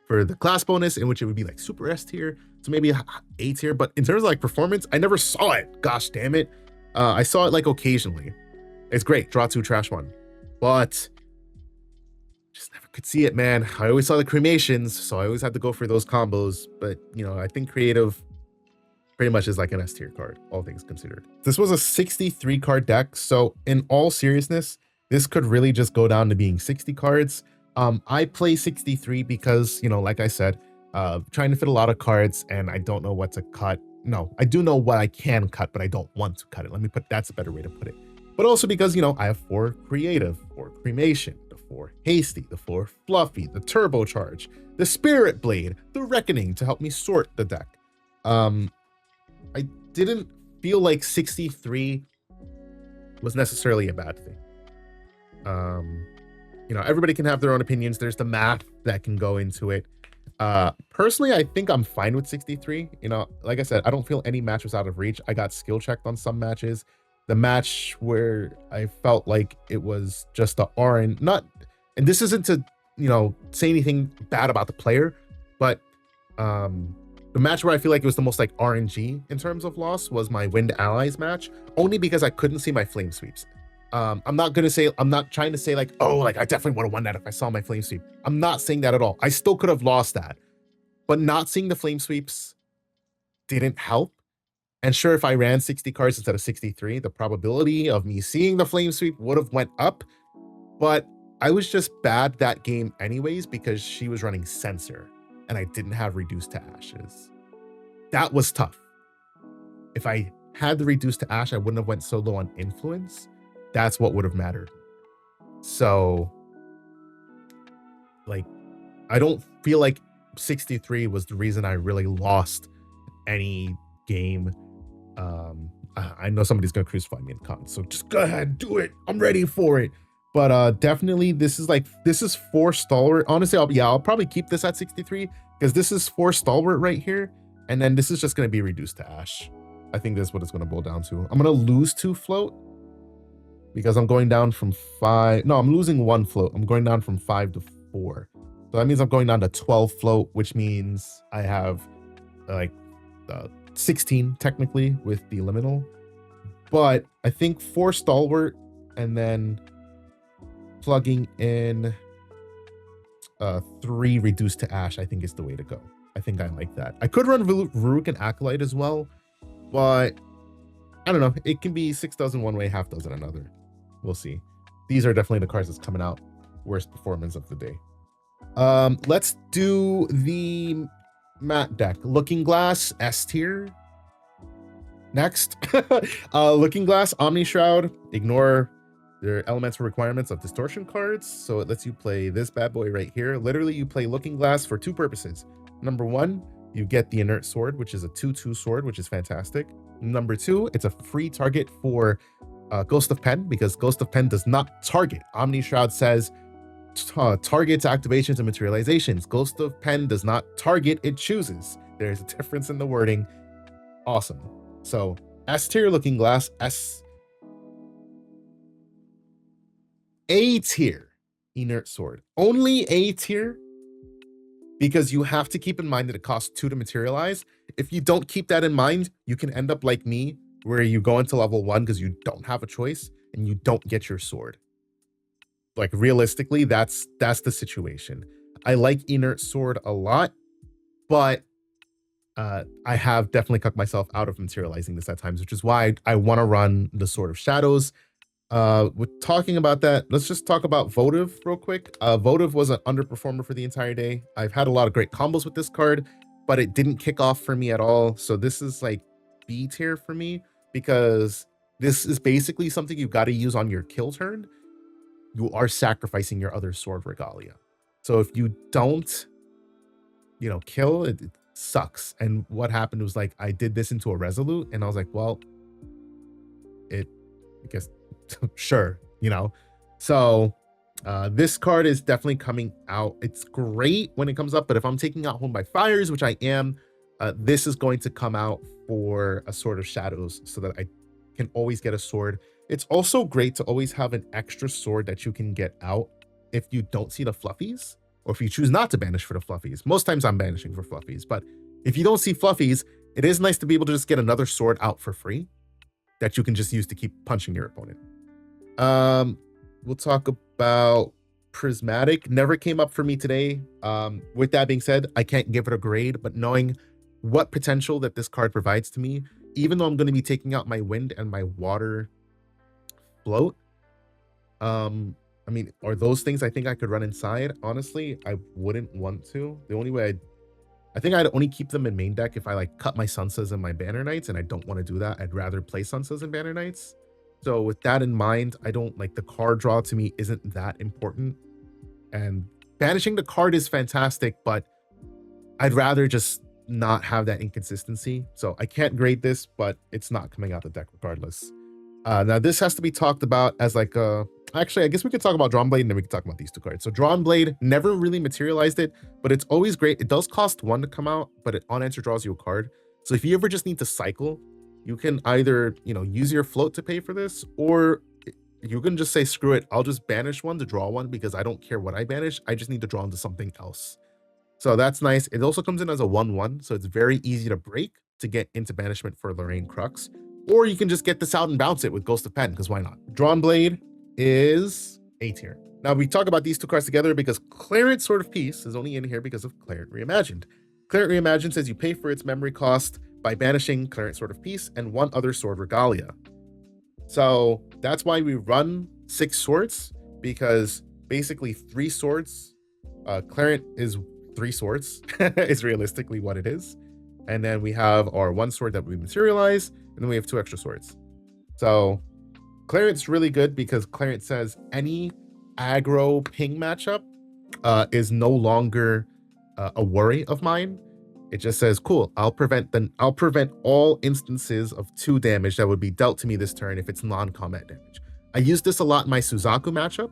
for the class bonus, in which it would be like super S tier. So maybe A tier, but in terms of like performance, I never saw it. Gosh damn it. I saw it like occasionally. It's great, draw 2, trash 1. But just never could see it, man. I always saw the cremations, so I always had to go for those combos. But, you know, I think creative pretty much is like an S tier card, all things considered. This was a 63 card deck, so in all seriousness, this could really just go down to being 60 cards. I play 63 because, you know, like I said, trying to fit a lot of cards and I don't know what to cut. No, I do know what I can cut, but I don't want to cut it. That's a better way to put it. But also because, you know, I have 4 creative, 4 cremation, the 4 hasty, the 4 fluffy, the turbocharge, the spirit blade, the reckoning to help me sort the deck. I didn't feel like 63 was necessarily a bad thing. You know, everybody can have their own opinions. There's the math that can go into it. Personally, I think I'm fine with 63. You know, like I said, I don't feel any match was out of reach. I got skill checked on some matches. The match where I felt like it was just a RN, and this isn't to, you know, say anything bad about the player, but the match where I feel like it was the most like RNG in terms of loss was my Wind Allies match, only because I couldn't see my flame sweeps. I'm not trying to say like, oh, like I definitely would have won that if I saw my flame sweep. I'm not saying that at all. I still could have lost that, but not seeing the flame sweeps didn't help. And sure, if I ran 60 cards instead of 63, the probability of me seeing the flame sweep would have went up. But I was just bad that game anyways because she was running Censor and I didn't have Reduced to Ashes. That was tough. If I had the Reduced to Ash, I wouldn't have went so low on Influence. That's what would have mattered. So, like, I don't feel like 63 was the reason I really lost any game. I know somebody's gonna crucify me in comments, so just go ahead, do it. I'm ready for it. But definitely, this is 4 stalwart. Honestly, I'll probably keep this at 63 because this is 4 stalwart right here, and then this is just gonna be reduced to ash. I think that's what it's gonna boil down to. I'm gonna lose 2 float because I'm going down from 5. No, I'm losing 1 float. I'm going down from 5 to 4. So that means I'm going down to 12 float, which means I have like 16 technically with the liminal. But I think 4 stalwart and then plugging in 3 reduced to ash, I think is the way to go. I think I like that. I could run Varuk and Acolyte as well, but I don't know. It can be 6 dozen one way, half dozen another. We'll see. These are definitely the cards that's coming out. Worst performance of the day. Let's do the matte deck. Looking Glass, S tier. Next, Looking Glass, Omni Shroud. Ignore their elemental requirements of distortion cards. So it lets you play this bad boy right here. Literally, you play Looking Glass for 2 purposes. Number 1, you get the Inert Sword, which is a 2/2 sword, which is fantastic. Number 2, it's a free target for Ghost of Pen, because Ghost of Pen does not target. Omni Shroud says targets activations and materializations. Ghost of Pen does not target, it chooses. There's a difference in the wording. Awesome. So S tier Looking Glass, A tier Inert Sword. Only A tier. because you have to keep in mind that it costs 2 to materialize. If you don't keep that in mind, you can end up like me, where you go into level 1 because you don't have a choice and you don't get your sword. Like, realistically, that's the situation. I like Inert Sword a lot, but I have definitely cucked myself out of materializing this at times, which is why I want to run the Sword of Shadows. With talking about that, let's just talk about Votive real quick. Votive was an underperformer for the entire day. I've had a lot of great combos with this card, but it didn't kick off for me at all. So this is like B tier for me, because this is basically something you've got to use on your kill turn. You are sacrificing your other sword regalia. So if you don't, kill, it sucks. And what happened was, like, I did this into a Resolute and I was like, well, I guess sure, so this card is definitely coming out. It's great when it comes up, but if I'm taking out Home by Fires, which I am, this is going to come out for a Sword of Shadows so that I can always get a sword. It's also great to always have an extra sword that you can get out if you don't see the fluffies, or if you choose not to banish for the fluffies. Most times I'm banishing for fluffies, but if you don't see fluffies, it is nice to be able to just get another sword out for free that you can just use to keep punching your opponent. We'll talk about Prismatic. Never came up for me today. With that being said, I can't give it a grade, but knowing what potential that this card provides to me, even though I'm going to be taking out my wind and my water float, I mean, are those things I think I could run inside? Honestly, I wouldn't want to. The only way I think I'd only keep them in main deck if I like cut my Sunsas and my Banner Knights, and I don't want to do that. I'd rather play Sunsas and Banner Knights. So with that in mind, I don't like, the card draw to me isn't that important. And banishing the card is fantastic, but I'd rather just not have that inconsistency. So I can't grade this, but it's not coming out the deck regardless. Now this has to be talked about as like actually, I guess we could talk about Drawn Blade and then we could talk about these two cards. So Drawn Blade, never really materialized it, but it's always great. It does cost 1 to come out, but it on enter draws you a card. So if you ever just need to cycle, you can either, use your float to pay for this, or you can just say, screw it, I'll just banish 1 to draw 1 because I don't care what I banish. I just need to draw into something else. So that's nice. It also comes in as a 1/1, so it's very easy to break to get into banishment for Lorraine Crux. Or you can just get this out and bounce it with Ghost of Pen, because why not? Drawn Blade is A tier. Now we talk about these two cards together because Clarent Sword of Peace is only in here because of Clarent Reimagined. Clarent Reimagined says you pay for its memory cost by banishing Clarent Sword of Peace and 1 other sword regalia. So that's why we run 6 swords, because basically 3 swords, Clarent is 3 swords is realistically what it is. And then we have our 1 sword that we materialize, and then we have 2 extra swords. So Clarent's really good because Clarent says any aggro ping matchup is no longer a worry of mine. It just says, cool, I'll prevent all instances of 2 damage that would be dealt to me this turn if it's non-combat damage. I used this a lot in my Suzaku matchup.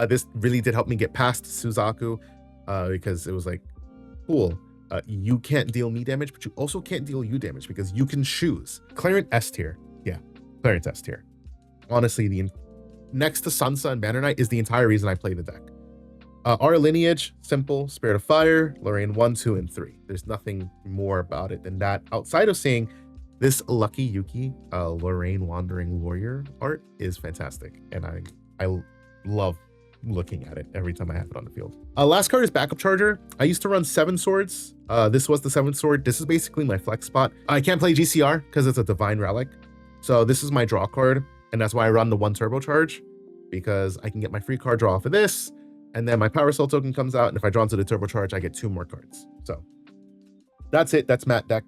This really did help me get past Suzaku because it was like, cool, you can't deal me damage, but you also can't deal you damage because you can choose. Clarent S tier. Yeah, Clarent S tier. Honestly, the next to Sansa and Banner Knight is the entire reason I play the deck. Our lineage, simple, Spirit of Fire, Lorraine 1, 2, and 3. There's nothing more about it than that, outside of saying this Lucky Yuki Lorraine Wandering Warrior art is fantastic, and I love looking at it every time I have it on the field. Last card is Backup Charger. I used to run 7 swords. This was the 7th sword. This is basically my flex spot. I can't play GCR because it's a Divine Relic, so this is my draw card, and that's why I run the 1 turbocharge, because I can get my free card draw off of this, and then my Power Cell token comes out, and if I draw into the turbocharge, I get 2 more cards. So that's it. That's Matt deck.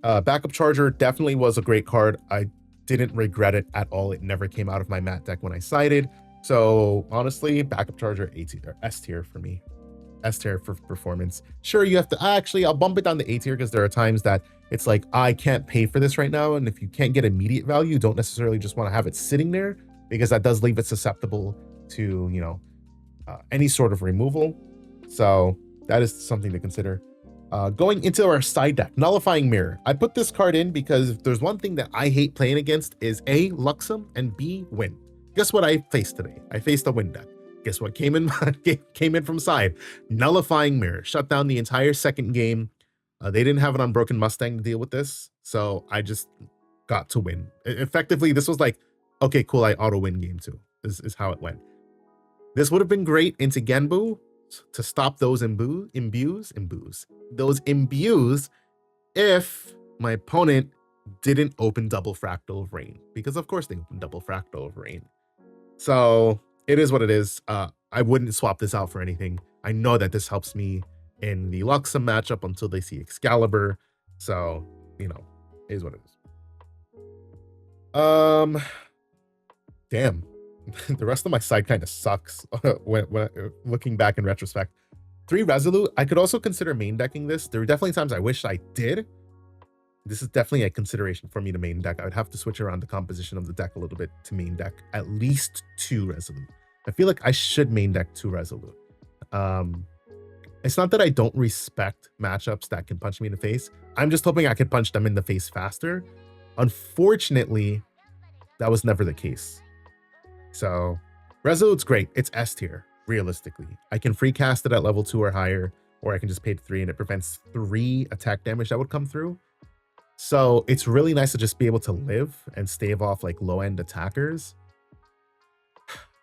Backup Charger definitely was a great card. I didn't regret it at all. It never came out of my Matt deck when I sided. So honestly, Backup Charger A tier, or S tier for me. S tier for performance. Sure, you have to I'll bump it down to A tier because there are times that it's like, I can't pay for this right now, and if you can't get immediate value, you don't necessarily just want to have it sitting there, because that does leave it susceptible to any sort of removal. So that is something to consider. Going into our side deck, Nullifying Mirror. I put this card in because if there's one thing that I hate playing against is A, Luxem, and B, Wind. Guess what I faced today? I faced a Wind deck. Guess what came in came in from side? Nullifying Mirror. Shut down the entire second game. They didn't have an Unbroken Mustang to deal with this, so I just got to win. Effectively, this was like, okay, cool, I auto-win game 2. This is how it went. This would have been great into Genbu to stop those imbues if my opponent didn't open Double Fractal of Rain, because of course they opened Double Fractal of Rain. So it is what it is. I wouldn't swap this out for anything. I know that this helps me in the Luxem matchup until they see Excalibur. So, you know, it is what it is. Damn. The rest of my side kind of sucks when looking back in retrospect. 3 Resolute. I could also consider main decking this. There were definitely times I wish I did. This is definitely a consideration for me to main deck. I would have to switch around the composition of the deck a little bit to main deck at least 2 Resolute. I feel like I should main deck 2 Resolute. It's not that I don't respect matchups that can punch me in the face. I'm just hoping I could punch them in the face faster. Unfortunately, that was never the case. So Resolute's great. It's S tier, realistically. I can free cast it at level 2 or higher, or I can just pay 3 and it prevents 3 attack damage that would come through. So it's really nice to just be able to live and stave off like low-end attackers.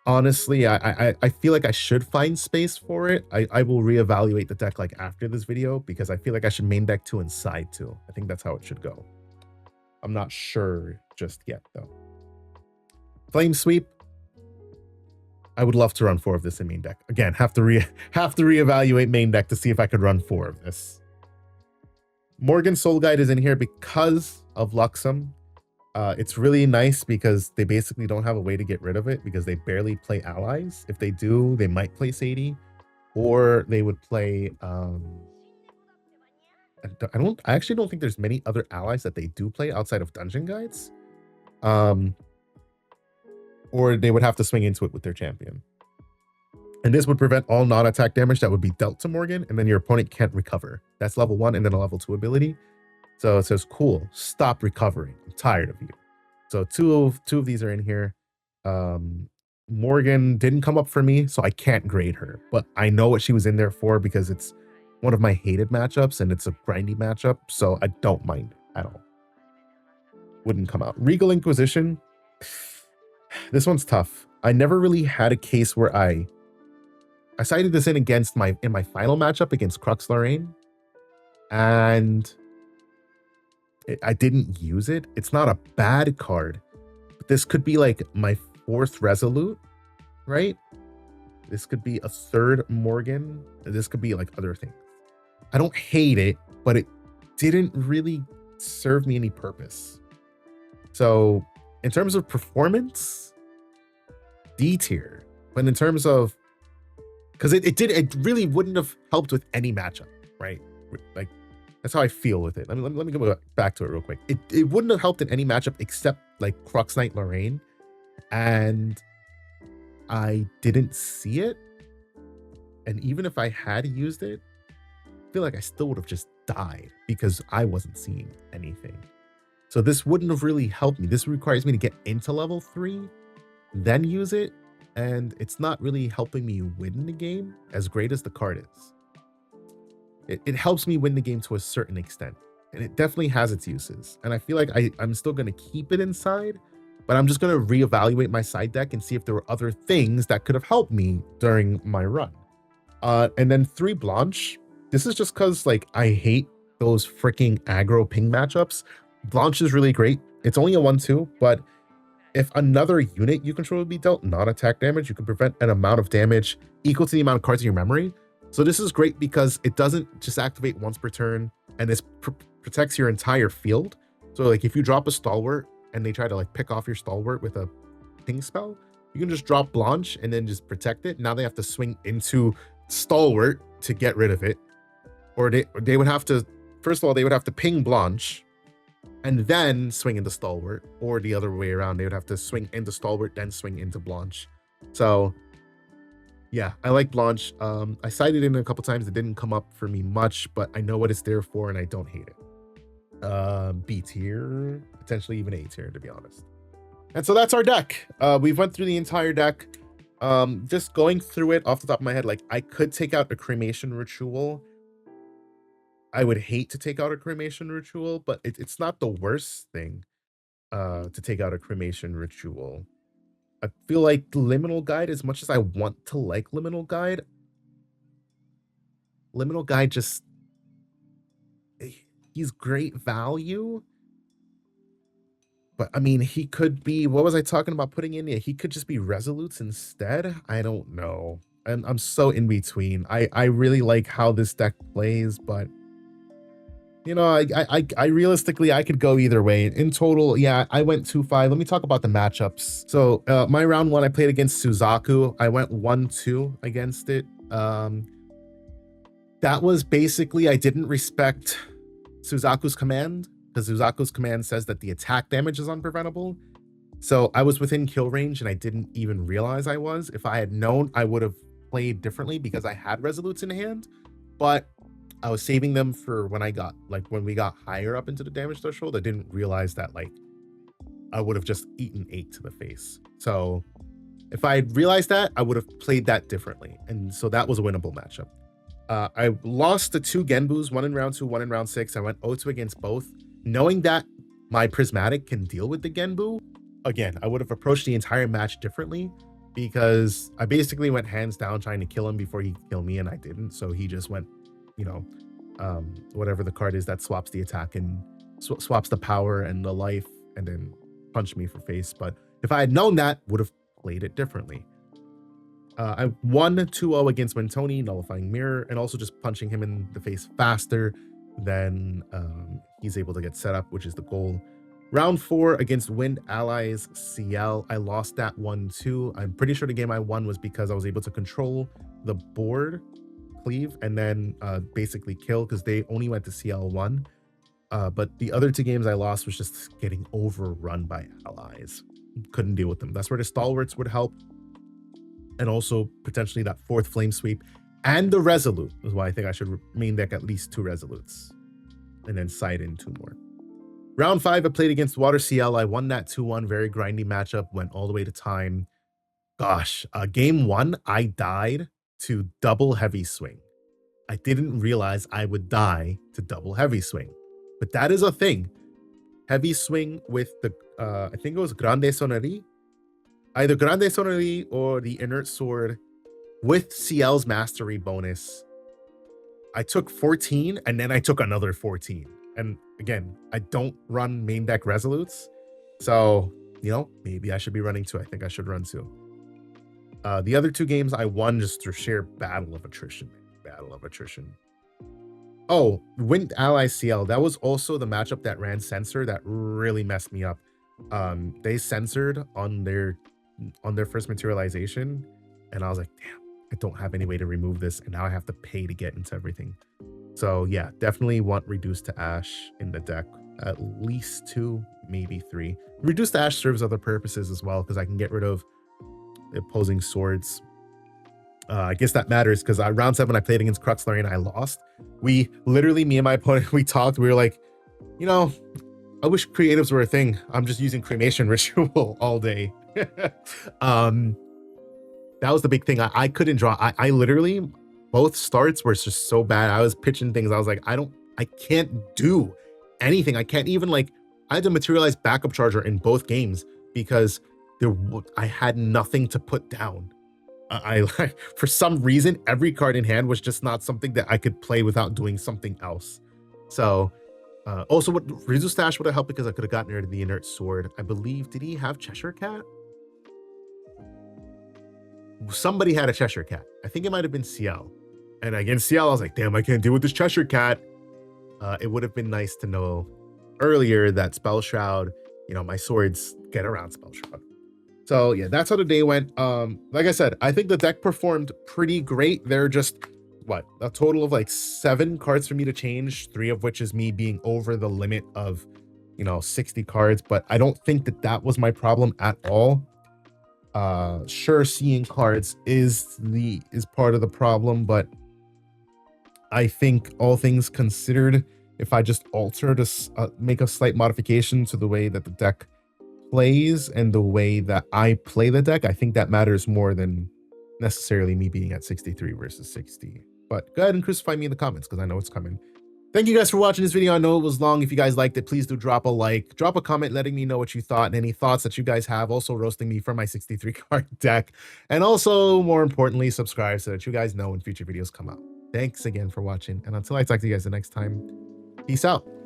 Honestly, I feel like I should find space for it. I will reevaluate the deck like after this video, because I feel like I should main deck 2 and side 2. I think that's how it should go. I'm not sure just yet though. Flame Sweep. I would love to run 4 of this in main deck. Again, have to reevaluate main deck to see if I could run 4 of this. Morgan Soul Guide is in here because of Luxem. It's really nice because they basically don't have a way to get rid of it because they barely play allies. If they do, they might play Sadie, or they would play I actually don't think there's many other allies that they do play outside of Dungeon Guides. Or they would have to swing into it with their champion. And this would prevent all non-attack damage that would be dealt to Morgan, and then your opponent can't recover. That's level 1 and then a level 2 ability. So it says, cool, stop recovering. I'm tired of you. So two of these are in here. Morgan didn't come up for me, so I can't grade her. But I know what she was in there for because it's one of my hated matchups, and it's a grindy matchup, so I don't mind it at all. Wouldn't come out. Regal Inquisition. This one's tough. I never really had a case where I sided this in my final matchup against Crux Lorraine, and I didn't use it. It's not a bad card, but this could be like my 4th Resolute, right? This could be a 3rd Morgan. This could be like other things. I don't hate it, but it didn't really serve me any purpose. So in terms of performance, D tier. But in terms of, because it really wouldn't have helped with any matchup, right? Like, that's how I feel with it. Let me go back to it real quick. It wouldn't have helped in any matchup except like Crux Knight Lorraine, and I didn't see it. And even if I had used it, I feel like I still would have just died because I wasn't seeing anything. So this wouldn't have really helped me. This requires me to get into level 3, then use it, and it's not really helping me win the game as great as the card is. It helps me win the game to a certain extent, and it definitely has its uses. And I feel like I'm still going to keep it inside, but I'm just going to reevaluate my side deck and see if there were other things that could have helped me during my run. And then 3 Blanche. This is just because like I hate those freaking aggro ping matchups. Blanche is really great. It's only a 1/2, but if another unit you control would be dealt non-attack damage, you can prevent an amount of damage equal to the amount of cards in your memory. So this is great because it doesn't just activate once per turn, and this protects your entire field. So like if you drop a Stalwart and they try to like pick off your Stalwart with a ping spell, you can just drop Blanche and then just protect it. Now they have to swing into Stalwart to get rid of it. Or they would have to, first of all, they would have to ping Blanche and then swing into Stalwart, or the other way around. They would have to swing into Stalwart, then swing into Blanche. So yeah, I like Blanche. I sided in a couple times. It didn't come up for me much, but I know what it's there for and I don't hate it. B tier, potentially even A tier, to be honest. And so that's our deck. We've went through the entire deck. Just going through it off the top of my head, like I could take out a cremation ritual. I would hate to take out a cremation ritual, but it's not the worst thing to take out a cremation ritual. I feel like Liminal Guide, as much as I want to like Liminal Guide just he's great value. But I mean, he could be, what was I talking about putting in here? He could just be Resolutes instead. I don't know. And I'm so in between. I really like how this deck plays, but you know, I realistically I could go either way. In total, yeah, I went 2-5. Let me talk about the matchups. So my round 1, I played against Suzaku. I went 1-2 against it. That was basically, I didn't respect Suzaku's command, because Suzaku's command says that the attack damage is unpreventable. So I was within kill range and I didn't even realize I was. If I had known, I would have played differently because I had Resolutes in hand, but I was saving them for when I got, like, when we got higher up into the damage threshold. I didn't realize that, like, I would have just eaten 8 to the face. So if I had realized that, I would have played that differently. And so that was a winnable matchup. I lost the 2 Genbus, one in round 2, one in round 6. I went 0-2 against both. Knowing that my Prismatic can deal with the Genbu, again, I would have approached the entire match differently, because I basically went hands down trying to kill him before he could kill me, and I didn't. So he just went, you know, whatever the card is that swaps the attack and swaps the power and the life, and then punched me for face. But if I had known that, would have played it differently. I won 2-0 against Mentoni, nullifying mirror, and also just punching him in the face faster than he's able to get set up, which is the goal. Round 4 against Wind Allies CL, I lost that 1-2. I'm pretty sure the game I won was because I was able to control the board, cleave, and then basically kill, because they only went to CL1. But the other 2 games I lost was just getting overrun by allies. Couldn't deal with them. That's where the stalwarts would help, and also potentially that 4th flame sweep and the Resolute is why I think I should main deck at least 2 Resolutes and then side in 2 more. Round 5, I played against Water CL. I won that 2-1, very grindy matchup, went all the way to time. Gosh, game 1, I died to double heavy swing. I didn't realize I would die to double heavy swing, but that is a thing. Heavy swing with the, I think it was Grande Sonnerie, either Grande Sonnerie or the Inert Sword with CL's Mastery bonus. I took 14 and then I took another 14. And again, I don't run main deck Resolutes. So, you know, maybe I should be running 2. I think I should run 2. The other 2 games I won just through sheer battle of attrition. Battle of attrition. Oh, Wind Ally CL. That was also the matchup that ran Censor that really messed me up. They censored on their first materialization, and I was like, damn, I don't have any way to remove this, and now I have to pay to get into everything. So yeah, definitely want Reduce to Ash in the deck. At least 2, maybe 3. Reduce to Ash serves other purposes as well, because I can get rid of the opposing swords. I guess that matters, because round 7 I played against Crux and I lost. We literally, me and my opponent, we talked. We were like, you know, I wish creatives were a thing. I'm just using cremation ritual all day. That was the big thing. I couldn't draw. I literally, both starts were just so bad. I was pitching things. I was like, I can't do anything. I can't even, like, I had to materialize backup charger in both games because I had nothing to put down. I like, for some reason, every card in hand was just not something that I could play without doing something else. So also, what Reduce Stash would have helped, because I could have gotten rid of the Inert Sword. I believe, did he have Cheshire Cat? Somebody had a Cheshire Cat. I think it might have been CL. And against CL, I was like, damn, I can't deal with this Cheshire Cat. It would have been nice to know earlier that Spell Shroud, you know, my swords get around Spell Shroud. So yeah, that's how the day went. Like I said, I think the deck performed pretty great. There are just, what, a total of like 7 cards for me to change, 3 of which is me being over the limit of, you know, 60 cards. But I don't think that that was my problem at all. Sure, seeing cards is part of the problem, but I think all things considered, if I just alter to make a slight modification to the way that the deck plays and the way that I play the deck, I think that matters more than necessarily me being at 63 versus 60. But go ahead and crucify me in the comments because I know it's coming. Thank you guys for watching this video. I know it was long. If you guys liked it, please do drop a like, drop a comment letting me know what you thought and any thoughts that you guys have. Also roasting me for my 63 card deck. And also, more importantly, subscribe so that you guys know when future videos come out. Thanks again for watching. And until I talk to you guys the next time, peace out.